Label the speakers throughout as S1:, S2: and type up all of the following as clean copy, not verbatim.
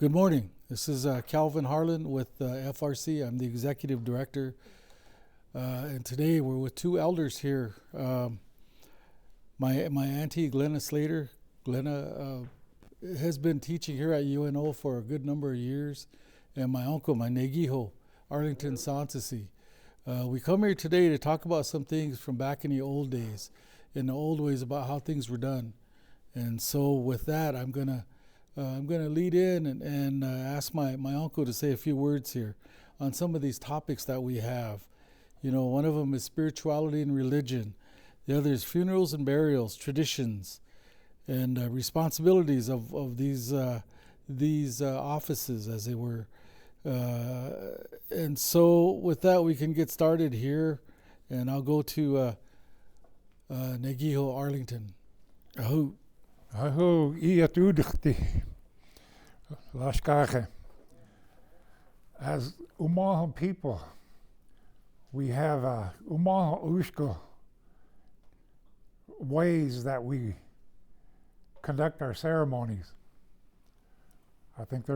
S1: Good morning. This is Calvin Harlan with FRC. I'm the executive director. And today we're with two elders here. My auntie, Glenna Slater. Glenna has been teaching here at UNO for a good number of years. And my uncle, my Negiho, Arlington Sansasi. We come here today to talk about some things from back in the old days, in the old ways about how things were done. And so with that, I'm gonna lead in and ask my uncle to say a few words here on some of these topics that we have. You know, one of them is spirituality and religion. The other is funerals and burials, traditions, and responsibilities of these offices as they were. And so with that, we can get started here, and I'll go to Negiho Arlington. Ahu.
S2: Aho iatudikti lashkache. As Omaha people, we have Omaha Ushko ways that we conduct our ceremonies. I think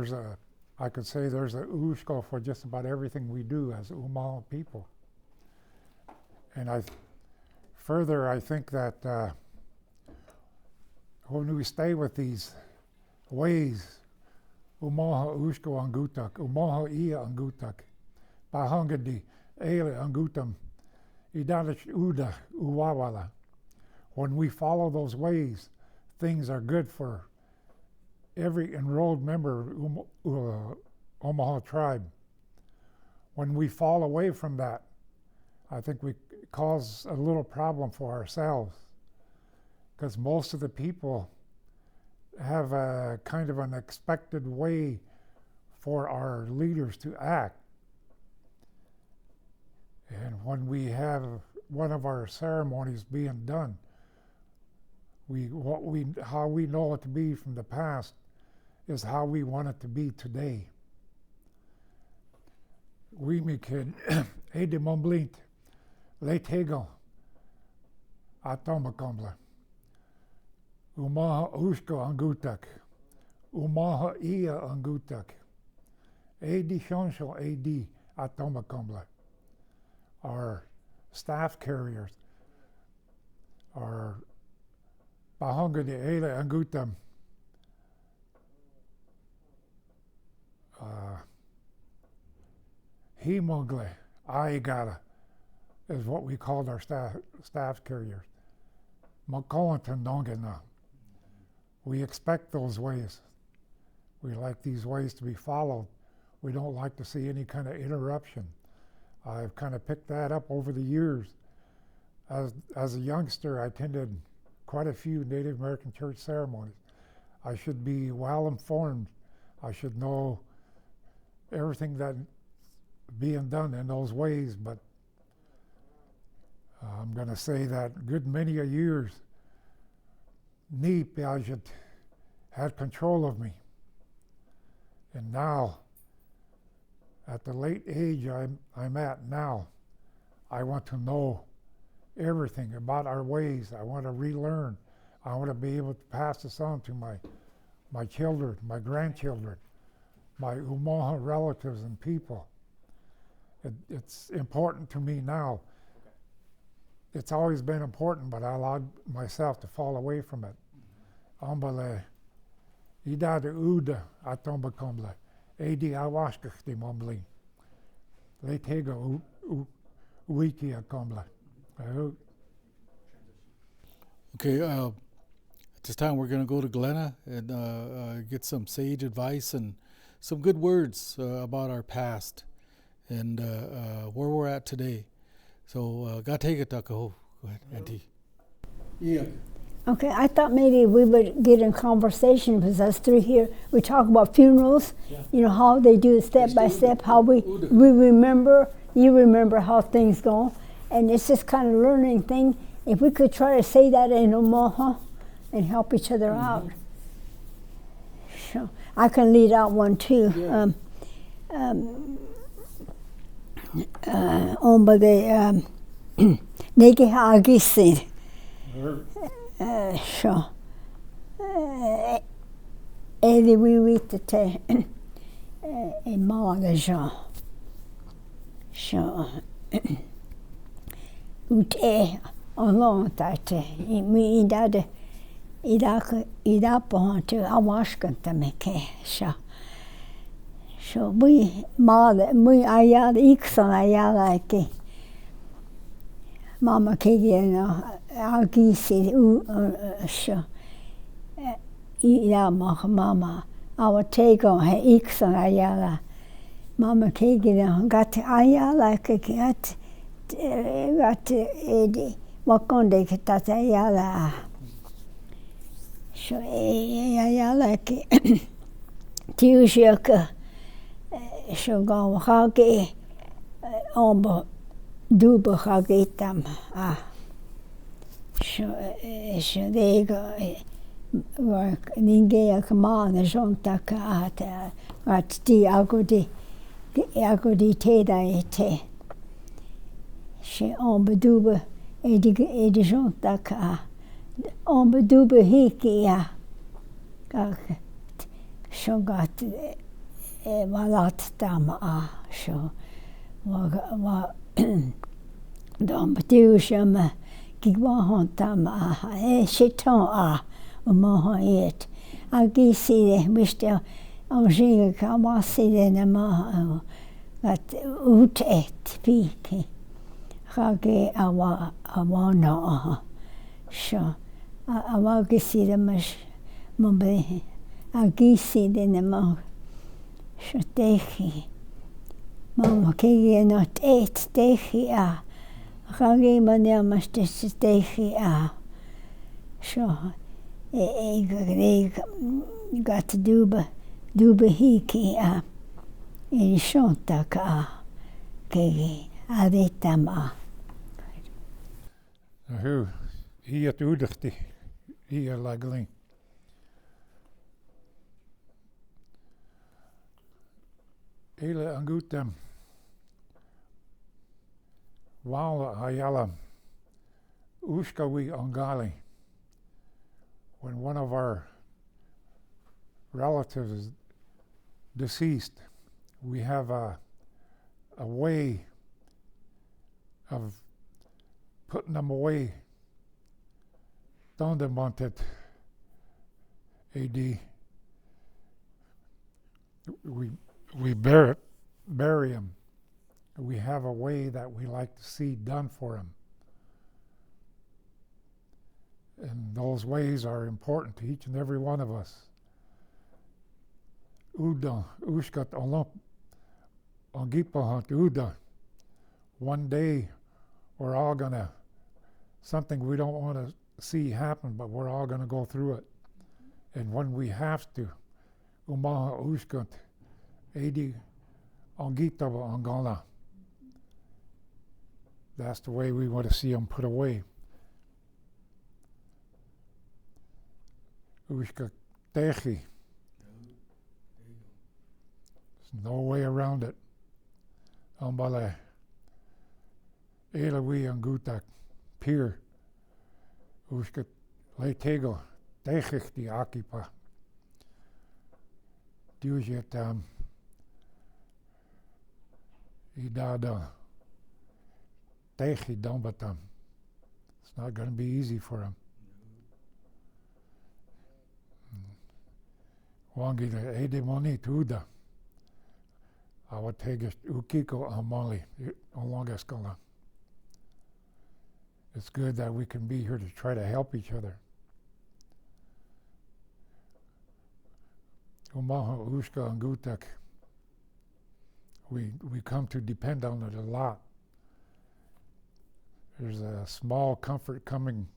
S2: I could say there's a Ushko for just about everything we do as Omaha people. And I think that when we stay with these ways, Omaha Ushko Angutak, Omaha Ia Angutak, Bahangadi, Ele Angutam, Idalish Uda Uwawala. When we follow those ways, things are good for every enrolled member of Omaha tribe. When we fall away from that, I think we cause a little problem for ourselves, because most of the people have a kind of an expected way for our leaders to act. And when we have one of our ceremonies being done, how we know it to be from the past is how we want it to be today. We mikid Ede Momblint, Letego, Atomakombla. Omaha Ushko Angutak, Omaha Ia Angutak, Adi Shonsho Adi Atomakombla. Our staff carriers, our Bahonga de Ele Angutam, Himogle Aigara is what we called our staff carriers. Makolantan Dongena. We expect those ways. We like these ways to be followed. We don't like to see any kind of interruption. I've kind of picked that up over the years. As a youngster, I attended quite a few Native American church ceremonies. I should be well informed. I should know everything that's being done in those ways, but I'm going to say that good many a years, Piaget had control of me. And now, at the late age I'm at now, I want to know everything about our ways. I want to relearn. I want to be able to pass this on to my children, my grandchildren, my Omaha relatives and people. It's important to me now. It's always been important, but I allowed myself to fall away from it. Ambale, Ida de Uda Atombakomble, Adi Awashkach de Mombli, Letego Wiki Akomble.
S1: Okay, at this time we're going to go to Glenna and get some sage advice and some good words about our past and where we're at today. So, go ahead, Auntie. Yeah.
S3: Okay, I thought maybe we would get in conversation because us three here, we talk about funerals, you know, how they do it step by step, how we remember, you remember how things go. And it's just kind of learning thing. If we could try to say that in Omaha and help each other out. So I can lead out one too.
S1: Yeah.
S3: Omba de Negi Hagisin. So Eli we te e maana jo. So ut e on lontate mi idade idapo to awashkanta meke so so we maana we ayala ikson ayala ke mama kege no agisi so ida mama our take on he ikson ayala mama kege no gat ayala ke gat edi wakonde ke tata ayala so ayala ke tiushaka so go hage ombo dubo hage tam so they go work ninge kamana jontaka at ti agodi teda ete she ombo dubo edi jontaka ombo dubo hiki ya so got walat tam so wa dom tiushama kigwa tam shiton Omaha it. Agisi de miste anjinga kamasi de nama at ut et piki. Hage awana so awagisi de mas mombe agisi de nama so tehi mama kege not et tehi hage mania mas tehi so got to duba hiki in shontaka kegi adetama.
S2: Who hier toedigte hier lagling. Hele angutam wala hayala uskawi angali. When one of our relatives is deceased, we have a way of putting them away. Donde montet AD. We bury them. We have a way that we like to see done for them. And those ways are important to each and every one of us. Uda, uskat olop, ongipahant uda. One day, we're all gonna, something we don't want to see happen, but we're all gonna go through it. And when we have to, Omaha uskat, edi ongitaba angola. That's the way we want to see them put away. Ushka techi. There's no way around it. Ambale Elawi angutak pier. Ushka leitego techich di akipa. Dujet idada techi dombatam. It's not going to be easy for him. Wangi de ede moni tuda. Awa teges ukiko amali onlangaskala. It's good that we can be here to try to help each other. Omaha uska angutak. We come to depend on it a lot. There's a small comfort coming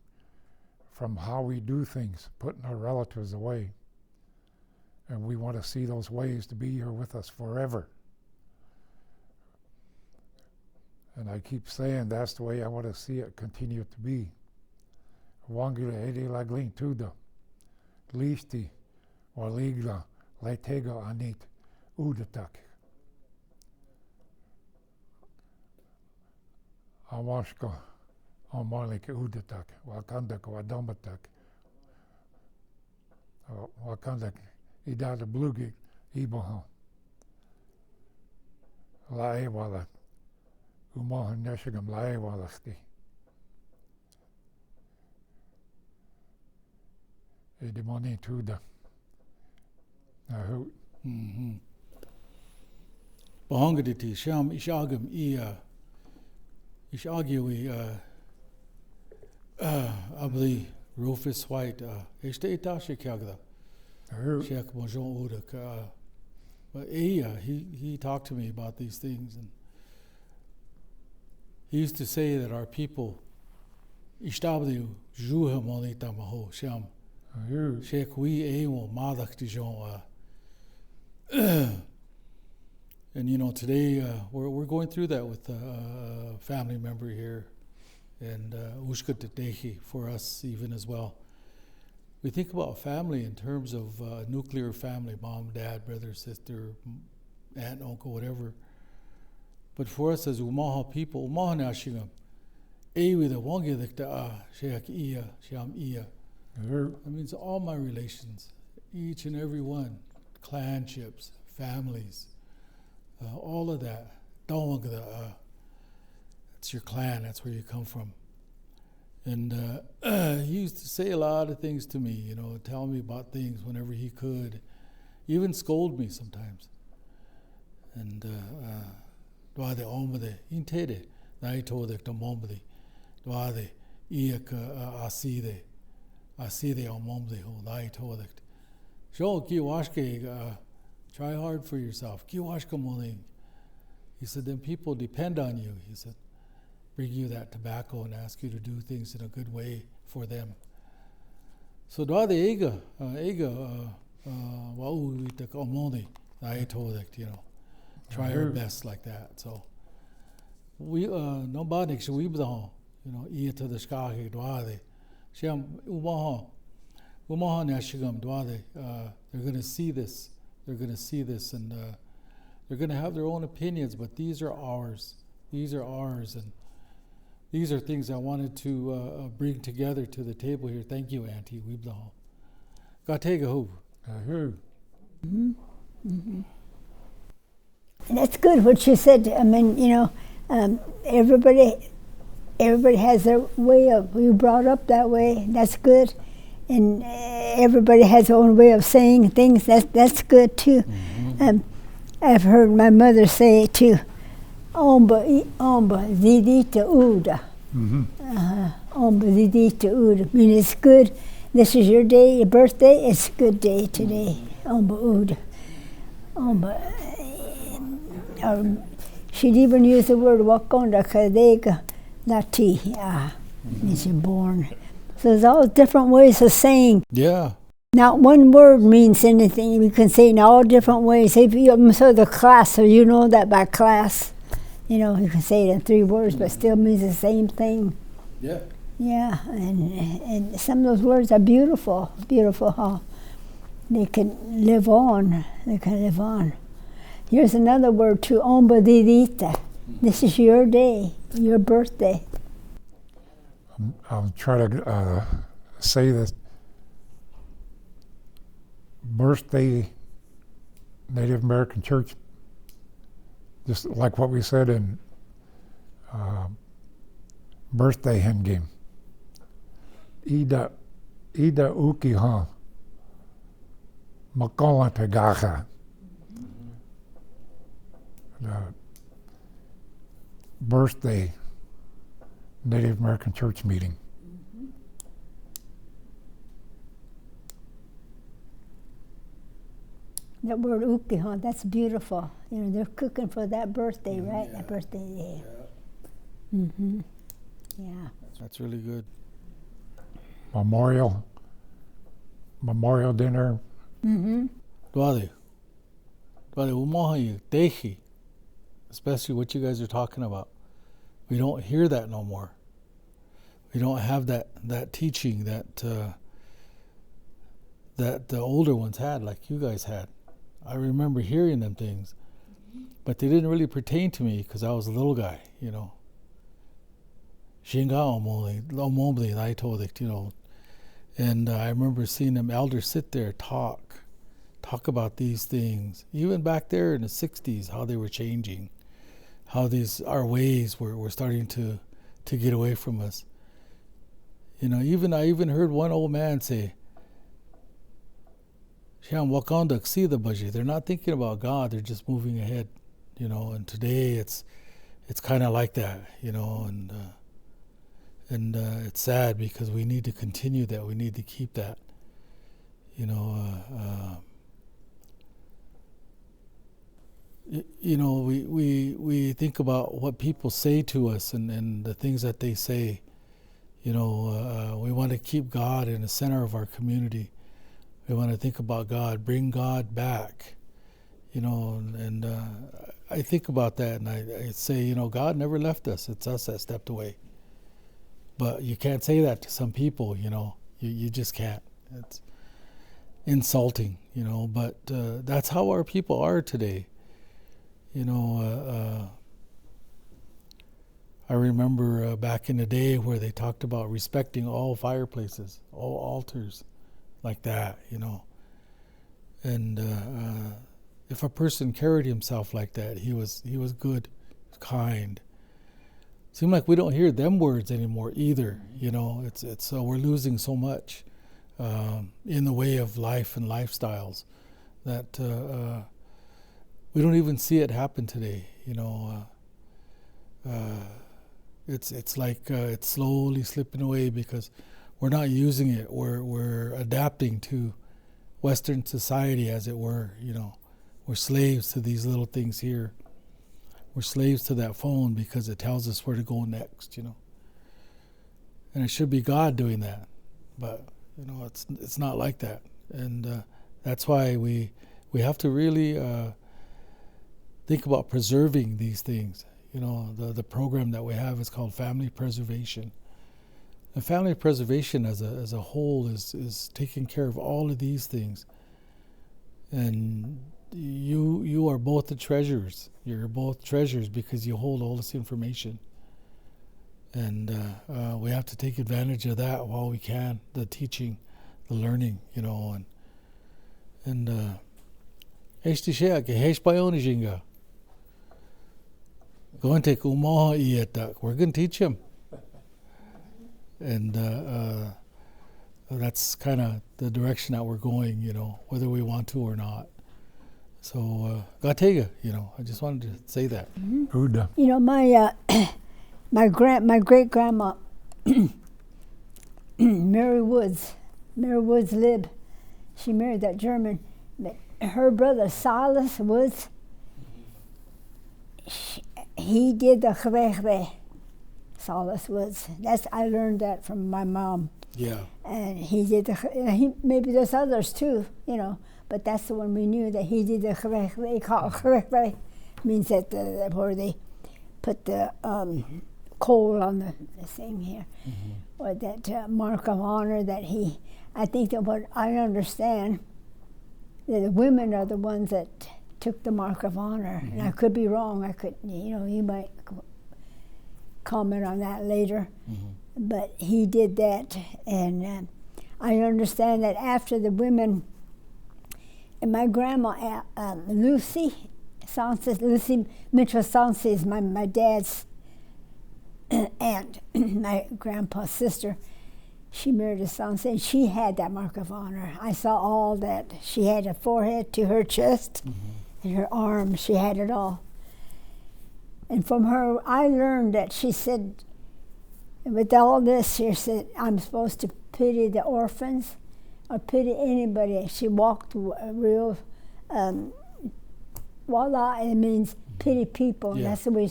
S2: from how we do things, putting our relatives away. And we want to see those ways to be here with us forever. And I keep saying that's the way I want to see it continue to be. Wangila ede laglin tuda. Listi waligla laitega anit udatak. Awashka amalik udatak. Wakandak wadambatak. Wakandak idada blugik ibaha. lae wala. Umaha neshigam lae walasti. Edimoni tuda. Nahu.
S1: Bahangaditi, Sham Ishagam Ishagiwi Abli Rufus White, Esta Shikagda, Shek Mojon Udak. But he talked to me about these things, and he used to say that our people Ishtabli Juha Monita Maho Sham Shek we Ewo Madak Dijon. And you know, today we're going through that with a family member here, and Ushka Tetehi for us even as well. We think about family in terms of nuclear family, mom, dad, brother, sister, aunt, uncle, whatever. But for us as Omaha people, Omaha Nashigam, Ewi the Wangidikta Sheak Iya, Sham Iya. That means all my relations, each and every one, clanships, families, all of that. That's your clan, that's where you come from. And he used to say a lot of things to me, you know, tell me about things whenever he could, even scold me sometimes. And Dwade Omade, Intede, Naitode Tomomade, Dwade, Iak Aside Omomde, who Naitode. Show Kiwashke, try hard for yourself. Kiwashka Moling. He said, then people depend on you. He said, bring you that tobacco and ask you to do things in a good way for them. So Dwade Ega, Wauitak Omode, Naitode, you know. Try our best like that. So we nobody should we you know, eat to the Skaki Dwade. Sham Umaha Nashigam Dwade. They're gonna see this. They're gonna see this, and they're gonna have their own opinions, but these are ours. These are ours, and these are things I wanted to bring together to the table here. Thank you, Auntie Weeblaw. Gategahu.
S3: That's good what you said. I mean, you know, everybody has their way of, you brought up that way, that's good. And everybody has their own way of saying things, that's good too. I've heard my mother say it too, Omba zidita uda. Omba zidita uda. I mean, it's good. This is your day, your birthday, it's a good day today. Omba uda. Omba. She'd even use the word wakonda kadega lati, means you're born. So there's all different ways of saying.
S1: Yeah.
S3: Not one word means anything. You can say in all different ways. If you so the class, so you know that by class, you know, you can say it in 3 words, but still means the same thing.
S1: Yeah.
S3: Yeah, and some of those words are beautiful, beautiful how they can live on. They can live on. Here's another word too, ombadidita. This is your day, your birthday.
S2: I'll try to say that birthday Native American church, just like what we said in birthday hen game. Ida ukiha makola tagacha. The birthday Native American church meeting.
S3: That word ukiha, that's beautiful. You know, they're cooking for that birthday, right?
S1: Yeah.
S3: That birthday day.
S1: Yeah.
S3: Yeah.
S1: That's really good.
S2: Memorial dinner.
S1: Dwade Umaha Dehi, especially what you guys are talking about. We don't hear that no more. We don't have that teaching that the older ones had, like you guys had. I remember hearing them things, but they didn't really pertain to me because I was a little guy, you know. I told it, you know. And I remember seeing them elders sit there, talk about these things, even back there in the 60s, how they were changing. our ways were starting to get away from us. You know, I even heard one old man say, "Sham wakandak see the budget." They're not thinking about God; they're just moving ahead. You know, and today it's kind of like that. You know, and it's sad because we need to continue that. We need to keep that. You know. You know, we think about what people say to us and the things that they say. You know, we want to keep God in the center of our community. We want to think about God, bring God back. You know, and I think about that and I say, you know, God never left us. It's us that stepped away. But you can't say that to some people, you know. You just can't. It's insulting, you know, but that's how our people are today. You know, I remember back in the day where they talked about respecting all fireplaces, all altars, like that, you know. And if a person carried himself like that, he was good, kind. Seems like we don't hear them words anymore either, you know. It's we're losing so much in the way of life and lifestyles that. We don't even see it happen today, you know. It's like it's slowly slipping away because we're not using it. We're adapting to Western society, as it were. You know, we're slaves to these little things here. We're slaves to that phone because it tells us where to go next. You know, and it should be God doing that, but you know, it's not like that, and that's why we have to really. Think about preserving these things. You know, the program that we have is called Family Preservation. And family preservation as a whole is taking care of all of these things. And you are both the treasures. You're both treasures because you hold all this information. And we have to take advantage of that while we can, the teaching, the learning, you know, and go and take Omaha ietak. We're going to teach him. And that's kind of the direction that we're going, you know, whether we want to or not. So, Gatega, you know, I just wanted to say that.
S2: Good.
S3: You know, my great grandma, Mary Woods Lib, she married that German, but her brother Silas Woods, he did the chvechve. Silas Woods. I learned that from my mom.
S1: Yeah.
S3: And he did maybe there's others too, you know, but that's the one we knew that he did the chvechve. Chvechve means that where they put the coal on the thing here, or that mark of honor that he. I think that what I understand, that the women are the ones that took the mark of honor, and I could be wrong. I could, you know, you might comment on that later, but he did that, and I understand that after the women, and my grandma Lucy Mitchell Sansi is my dad's aunt, my grandpa's sister. She married a Sansi, and she had that mark of honor. I saw all that. She had a forehead to her chest, and her arms. She had it all. And from her, I learned that she said, with all this, she said, I'm supposed to pity the orphans or pity anybody. She walked real, voila, it means pity people. Yeah. That's the way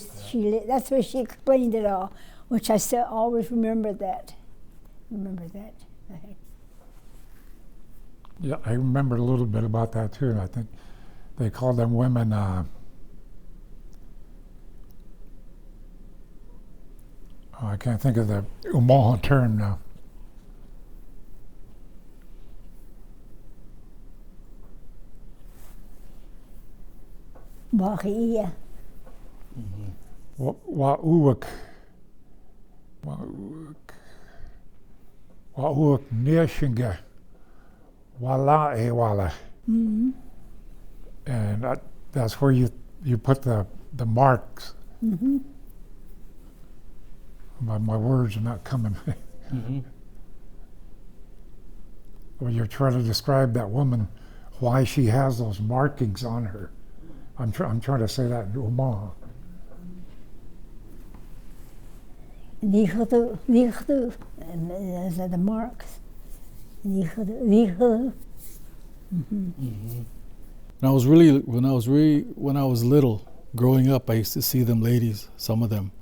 S3: that's the way she explained it all, which I still always remember that.
S2: Yeah, I remember a little bit about that too, and I think they called them women I can't think of the Omaha term now.
S3: Wahiya.
S2: Wa'uwak Niashinga Wala Ewala. And that's where you put the marks
S3: Mm-hmm.
S2: My words are not coming.
S1: Mm-hmm.
S2: When you're trying to describe that woman, why she has those markings on her. I'm trying to say that in Omaha.
S3: Lichdu, those are the marks. Lichdu.
S1: Mm-hmm. When I was little, growing up, I used to see them ladies, some of them.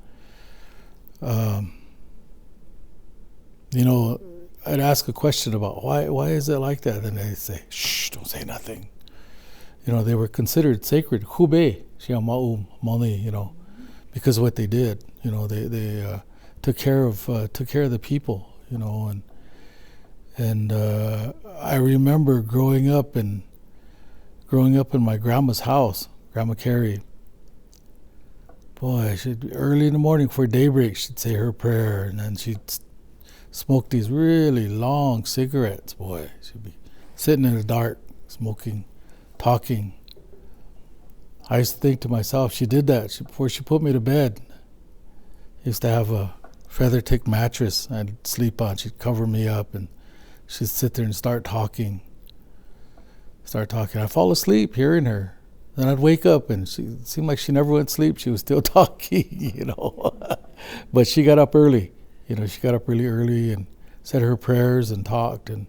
S1: You know, I'd ask a question about why is it like that, and they'd say, "Shh, don't say nothing." You know, they were considered sacred. Hube, mali, you know, because of what they did. You know, they took care of the people. You know, and I remember growing up in my grandma's house, Grandma Carrie. Boy, early in the morning before daybreak, she'd say her prayer, and then she'd smoke these really long cigarettes. Boy, she'd be sitting in the dark, smoking, talking. I used to think to myself, she did that before she put me to bed. I used to have a feather tick mattress I'd sleep on. She'd cover me up, and she'd sit there and start talking. I'd fall asleep hearing her. Then I'd wake up, and it seemed like she never went to sleep. She was still talking, you know. But she got up early. You know, she got up really early and said her prayers and talked. And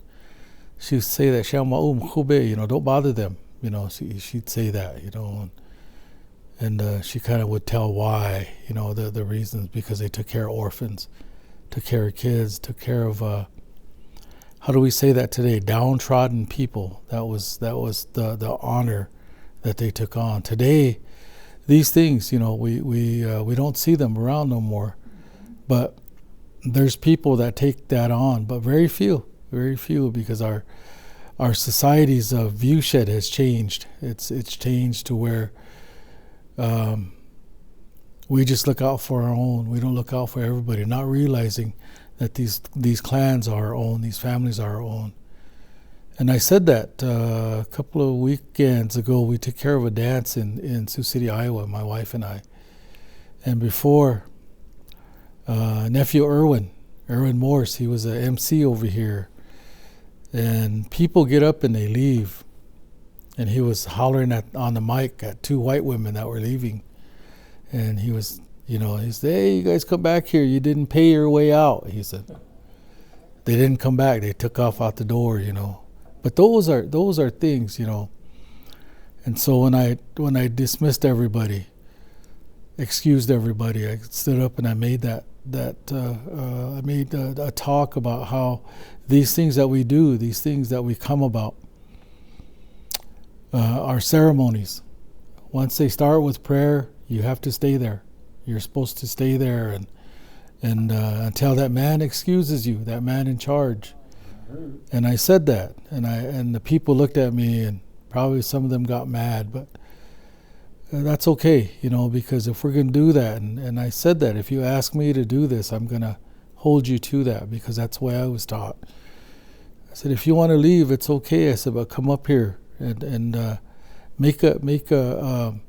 S1: she would say that, you know, don't bother them. You know, she'd say that, you know. And she kind of would tell why, you know, the reasons, because they took care of orphans, took care of kids, took care of, how do we say that today? Downtrodden people. That was the honor that they took on. Today, these things, you know, we don't see them around no more. But there's people that take that on, but very few, because our society's view shed has changed. It's changed to where we just look out for our own. We don't look out for everybody, not realizing that these clans are our own, these families are our own. And I said that a couple of weekends ago. We took care of a dance in Sioux City, Iowa, my wife and I. And before, nephew Erwin Morse, he was a MC over here. And people get up and they leave. And he was hollering on the mic at two white women that were leaving. And he was, you know, he said, "Hey, you guys come back here. You didn't pay your way out," he said. They didn't come back. They took off out the door, you know. But those are things, you know. And so when I dismissed everybody, excused everybody, I stood up and I made I made a talk about how these things that we do, these things that we come about, are ceremonies. Once they start with prayer, you have to stay there. You're supposed to stay there and until that man excuses you, that man in charge. And I said that, and the people looked at me, and probably some of them got mad, but that's okay, you know, because if we're going to do that, and I said that, if you ask me to do this, I'm going to hold you to that, because that's the way I was taught. I said, if you want to leave, it's okay. I said, but come up here and make a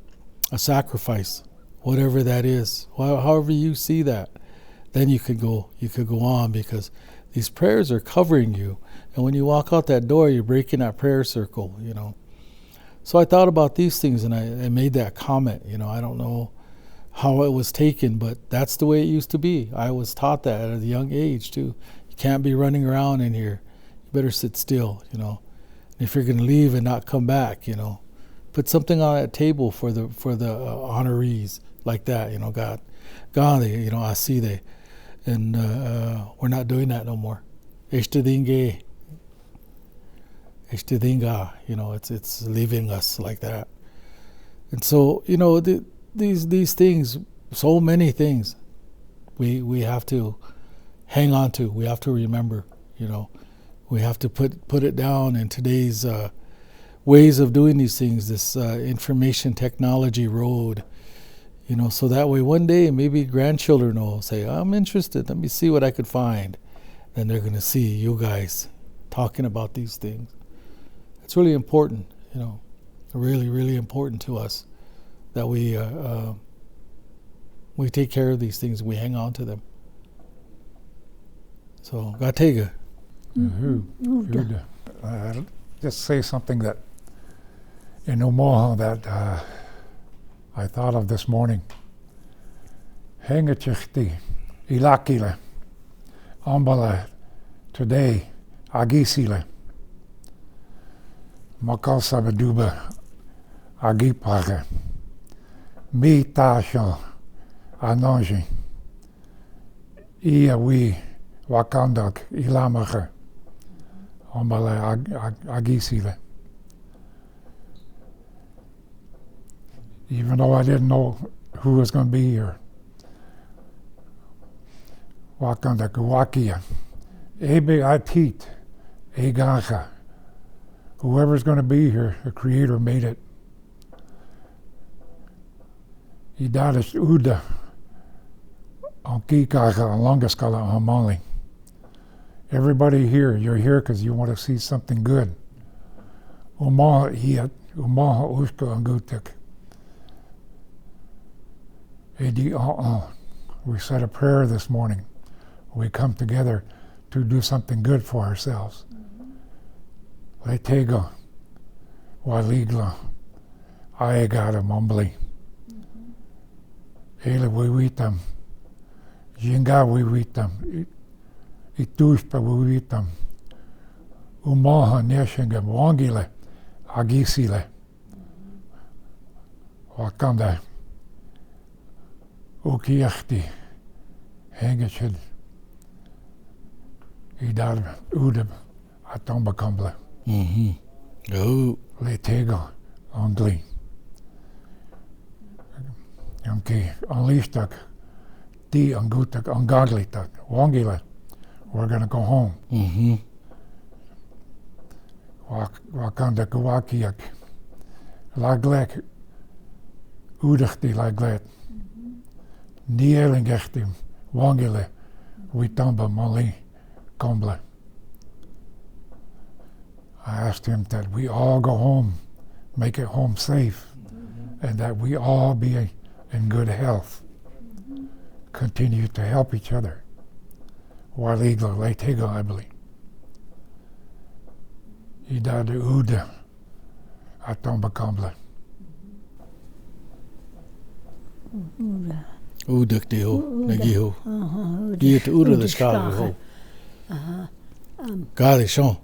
S1: sacrifice, whatever that is, however you see that. Then you could go on, because these prayers are covering you. And when you walk out that door, you're breaking that prayer circle, you know. So I thought about these things, and I made that comment, you know. I don't know how it was taken, but that's the way it used to be. I was taught that at a young age, too. You can't be running around in here. You better sit still, you know. And if you're going to leave and not come back, you know, put something on that table for the honorees like that, you know, God, you know, aside. And we're not doing that no more. Ishtadinga, you know, it's leaving us like that. And so, you know, these things, so many things, we have to hang on to. We have to remember, you know. We have to put it down in today's ways of doing these things, this information technology road. You know, so that way one day maybe grandchildren will say, "I'm interested, let me see what I could find." Then they're going to see you guys talking about these things. It's really important, you know, really, really important to us that we we take care of these things. We hang on to them. So, gatega.
S2: I'll just say something that in Omaha that I thought of this morning. Hengachikti, ilakile, ambala, today, agisile, makal sabaduba, agipage, mi tasha, ananji, iya wi, wakandak, ilamage, ambala, agisile. Even though I didn't know who was going to be here. Wakanda Kuwakia, Ebe Atit, Egacha. Whoever's going to be here, the Creator made it. Idadish Uda, Onkikacha, Longaskala, Amali. Everybody here, you're here because you want to see something good. Omaha Iat, Omaha Uska Angutik. Edi We said a prayer this morning. We come together to do something good for ourselves. Letego, waligla, aegada mumbly. Ele wiwitam, jinga wiwitam, itushpa wiwitam, umaha neshingam, wangile, agisile, wakanda, ukiachti, hengachid. Idar udab atombakamble.
S1: Oh.
S2: Letego angli. Yonki unleashtak. Di angutak angaglitak. Wangila. We're gonna go home. Wakanda kawakiak. Laglek. Udachti laglet. Nielingechtim. Wangile. Witamba mali. Komble. I asked him that we all go home, make it home safe, and that we all be in good health. Continue to help each other. Waligla Letego, I believe. Idade Uda Atomba Komble.
S1: Udak deho, nagiho. Diet Uda the Skali ho. Gali shon.